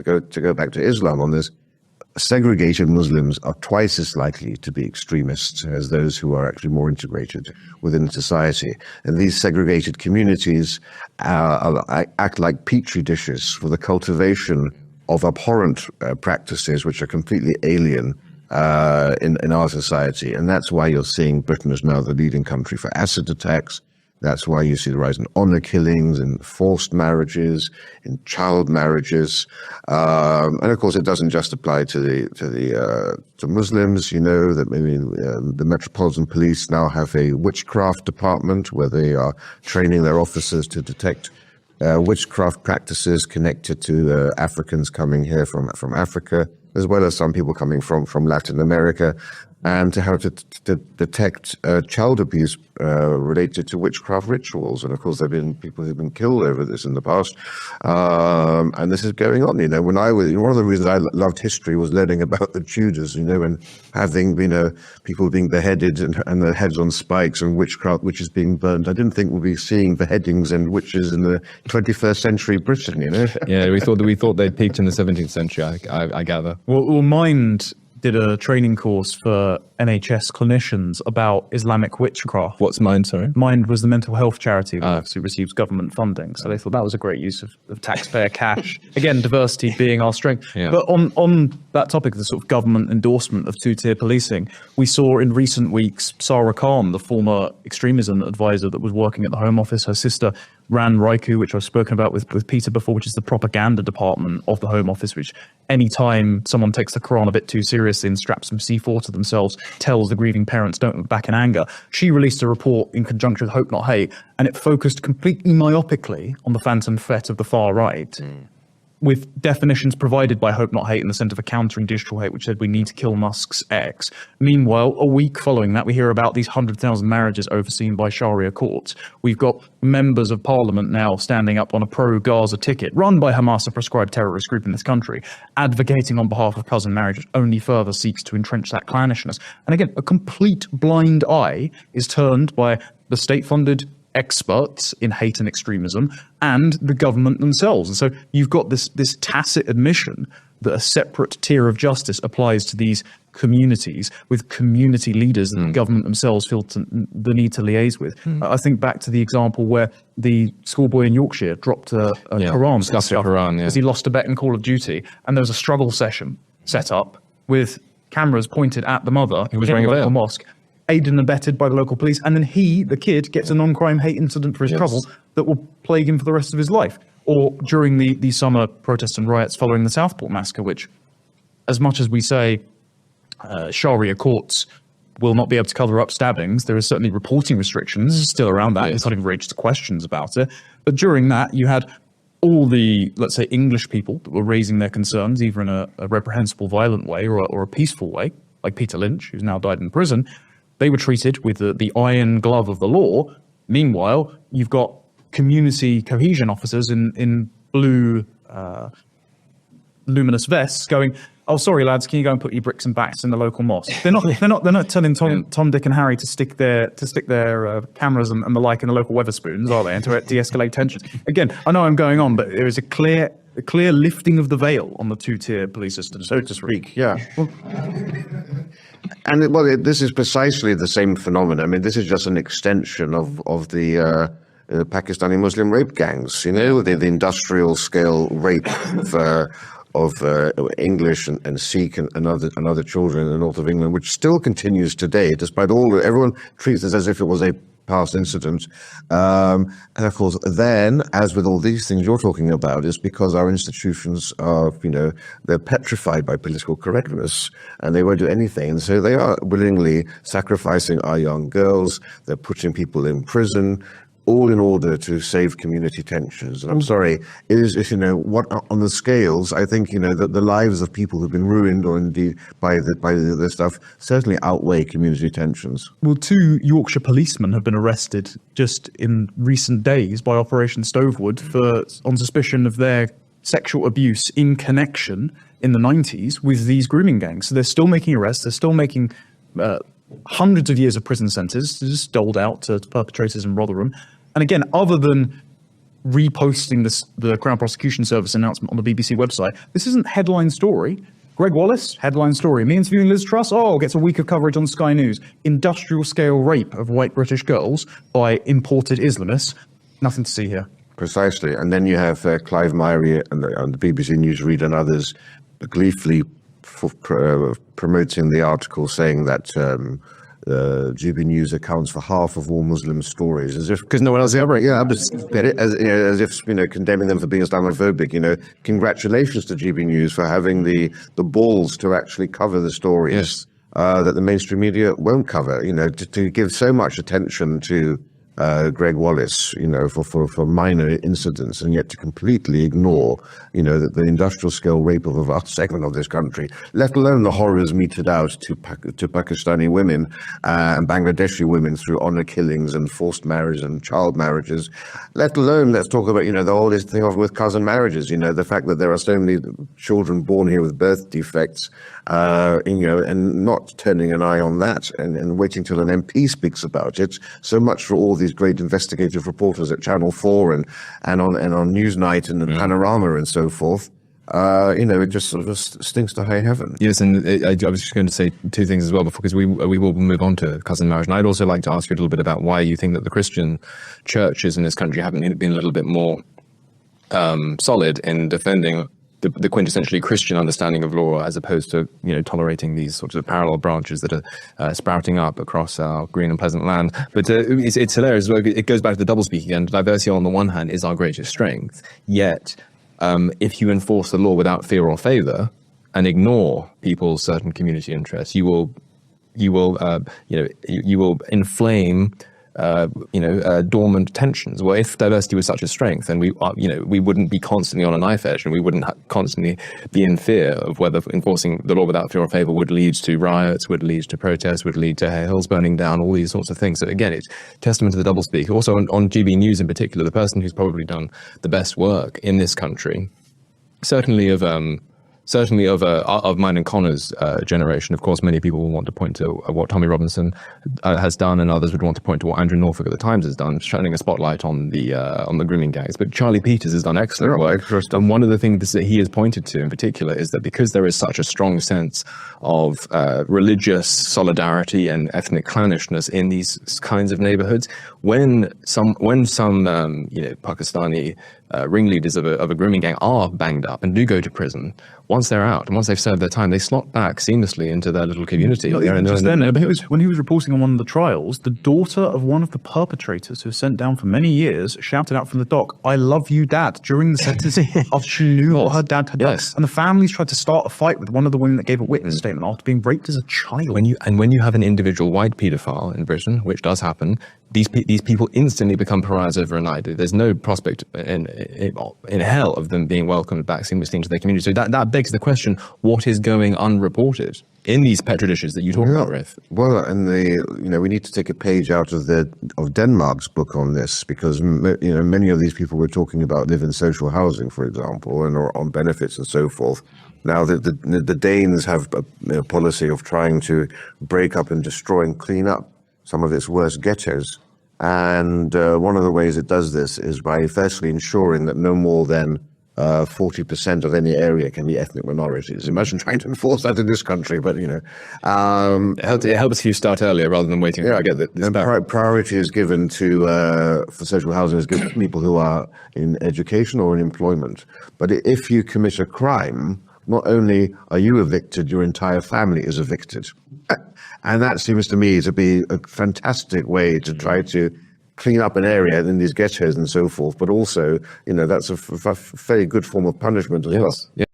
to go back to Islam on this, segregated Muslims are twice as likely to be extremists as those who are actually more integrated within society. And these segregated communities act like petri dishes for the cultivation of abhorrent practices which are completely alien in our society. And that's why you're seeing Britain is now the leading country for acid attacks. That's why you see the rise in honor killings, in forced marriages, in child marriages, and of course it doesn't just apply to Muslims. You know that maybe the Metropolitan Police now have a witchcraft department where they are training their officers to detect witchcraft practices connected to Africans coming here from Africa, as well as some people coming from Latin America, and to how to detect child abuse related to witchcraft rituals. And of course, there have been people who've been killed over this in the past. And this is going on. You know, one of the reasons I loved history was learning about the Tudors, you know, and having, people being beheaded and their heads on spikes and witches being burned. I didn't think we'd be seeing beheadings and witches in the 21st century Britain, you know? Yeah, we thought they'd peaked in the 17th century, I gather. Well, Mind did a training course for NHS clinicians about Islamic witchcraft. What's Mind, sorry? Mind was the mental health charity that receives government funding. So they thought that was a great use of taxpayer cash. Again, diversity being our strength. Yeah. But on that topic, the sort of government endorsement of two-tier policing, we saw in recent weeks, Sarah Khan, the former extremism advisor that was working at the Home Office, her sister ran RICU, which I've spoken about with Peter before, which is the propaganda department of the Home Office, which anytime someone takes the Quran a bit too seriously and straps some C4 to themselves, tells the grieving parents don't look back in anger. She released a report in conjunction with Hope Not Hate, and it focused completely myopically on the phantom threat of the far right, with definitions provided by Hope Not Hate and the Centre for Countering Digital Hate, which said we need to kill Musk's ex. Meanwhile, a week following that, we hear about these 100,000 marriages overseen by Sharia courts. We've got members of parliament now standing up on a pro-Gaza ticket, run by Hamas, a proscribed terrorist group in this country, advocating on behalf of cousin marriage, which only further seeks to entrench that clannishness. And again, a complete blind eye is turned by the state-funded experts in hate and extremism and the government themselves. And so you've got this tacit admission that a separate tier of justice applies to these communities with community leaders that the government themselves feel the need to liaise with. I think back to the example where the schoolboy in Yorkshire dropped a Quran because he lost a bet in Call of Duty, and there was a struggle session set up with cameras pointed at the mother who was wearing a local mosque, aided and abetted by the local police, and then the kid, gets a non-crime hate incident for his trouble that will plague him for the rest of his life. Or during the summer protests and riots following the Southport massacre, which, as much as we say Sharia courts will not be able to cover up stabbings, there is certainly reporting restrictions still around that. It's not even reached questions about it. But during that, you had all the, let's say, English people that were raising their concerns, either in a reprehensible, violent way or a peaceful way, like Peter Lynch, who's now died in prison. They were treated with the iron glove of the law. Meanwhile, you've got community cohesion officers in blue luminous vests going, "Oh, sorry lads, can you go and put your bricks and bats in the local mosque?" They're not telling Tom, Dick, and Harry to stick their cameras and the like in the local Wetherspoons, are they? And to de-escalate tensions. Again, I know I'm going on, but there is a clear lifting of the veil on the two-tier police system, so to speak. Yeah. And this is precisely the same phenomenon. I mean, this is just an extension of the Pakistani Muslim rape gangs. You know, the industrial scale rape of English and Sikh and other children in the north of England, which still continues today, despite everyone treats this as if it was a past incident. And of course, then, as with all these things you're talking about, is because our institutions are, they're petrified by political correctness and they won't do anything. And so they are willingly sacrificing our young girls. They're putting people in prison, all in order to save community tensions. And I'm sorry, it is, what on the scales, I think, that the lives of people who've been ruined or indeed by this stuff certainly outweigh community tensions. Well, 2 Yorkshire policemen have been arrested just in recent days by Operation Stovewood on suspicion of their sexual abuse in connection in the 90s with these grooming gangs. So they're still making arrests, they're still making hundreds of years of prison sentences just doled out to perpetrators in Rotherham. And again, other than reposting the Crown Prosecution Service announcement on the BBC website. This isn't headline story. Greg Wallace, headline story. Me interviewing Liz Truss, gets a week of coverage on Sky News. Industrial scale rape of white British girls by imported Islamists. Nothing to see here. Precisely. And then you have Clive Myrie on the BBC Newsread and others gleefully promoting the article saying that GB News accounts for half of all Muslim stories, as if because no one else ever. Yeah, as if condemning them for being Islamophobic. Congratulations to GB News for having the balls to actually cover the stories. Yes. That the mainstream media won't cover. To give so much attention to Greg Wallace, for minor incidents, and yet to completely ignore, that the industrial scale rape of a vast segment of this country, let alone the horrors meted out to Pakistani women and Bangladeshi women through honor killings and forced marriage and child marriages, let alone let's talk about, the whole this thing with cousin marriages, the fact that there are so many children born here with birth defects, and not turning an eye on that and waiting till an MP speaks about it. So much for all these great investigative reporters at Channel 4 and on Newsnight and Panorama and so forth. It just sort of stinks to high heaven. Yes, and I was just going to say two things as well before, because we will move on to cousin marriage. And I'd also like to ask you a little bit about why you think that the Christian churches in this country haven't been a little bit more solid in defending the quintessentially Christian understanding of law, as opposed to tolerating these sorts of parallel branches that are sprouting up across our green and pleasant land. But it's hilarious. It goes back to the doublespeak again. Diversity on the one hand is our greatest strength, yet if you enforce the law without fear or favor and ignore people's certain community interests, you will inflame dormant tensions. Well, if diversity was such a strength, then we wouldn't be constantly on a knife edge, and we wouldn't constantly be in fear of whether enforcing the law without fear or favor would lead to riots, would lead to protests, would lead to hills burning down, all these sorts of things. So again, it's testament to the doublespeak. Also on GB News in particular, the person who's probably done the best work in this country, certainly of mine and Connor's generation. Of course, many people will want to point to what Tommy Robinson has done, and others would want to point to what Andrew Norfolk at the Times has done, shining a spotlight on the grooming gangs. But Charlie Peters has done excellent work. And one of the things that he has pointed to in particular is that because there is such a strong sense of religious solidarity and ethnic clannishness in these kinds of neighborhoods, when some Pakistani ringleaders of a grooming gang are banged up and do go to prison, once they're out and once they've served their time, they slot back seamlessly into their little community. When he was reporting on one of the trials, the daughter of one of the perpetrators who was sent down for many years shouted out from the dock, "I love you, Dad," during the sentencing after she knew what her dad had done. And the families tried to start a fight with one of the women that gave a witness statement after being raped as a child. When you have an individual white paedophile in Britain, which does happen, these people instantly become pariahs overnight. There's no prospect in hell of them being welcomed back seamlessly into their community. So that begs the question: what is going unreported in these petri dishes that you talk about, Rafe? Well, and we need to take a page out of Denmark's book on this, because many of these people we're talking about live in social housing, for example, and are on benefits and so forth. Now, the Danes have a policy of trying to break up and destroy and clean up some of its worst ghettos. And one of the ways it does this is by firstly ensuring that no more than 40% of any area can be ethnic minorities. Imagine trying to enforce that in this country, but it helps if you start earlier rather than waiting to get this back. Priority is given to for social housing is given to people who are in education or in employment. But if you commit a crime, not only are you evicted, your entire family is evicted. And that seems to me to be a fantastic way to try to clean up an area in these ghettos and so forth. But also, that's a very good form of punishment as well. Yeah.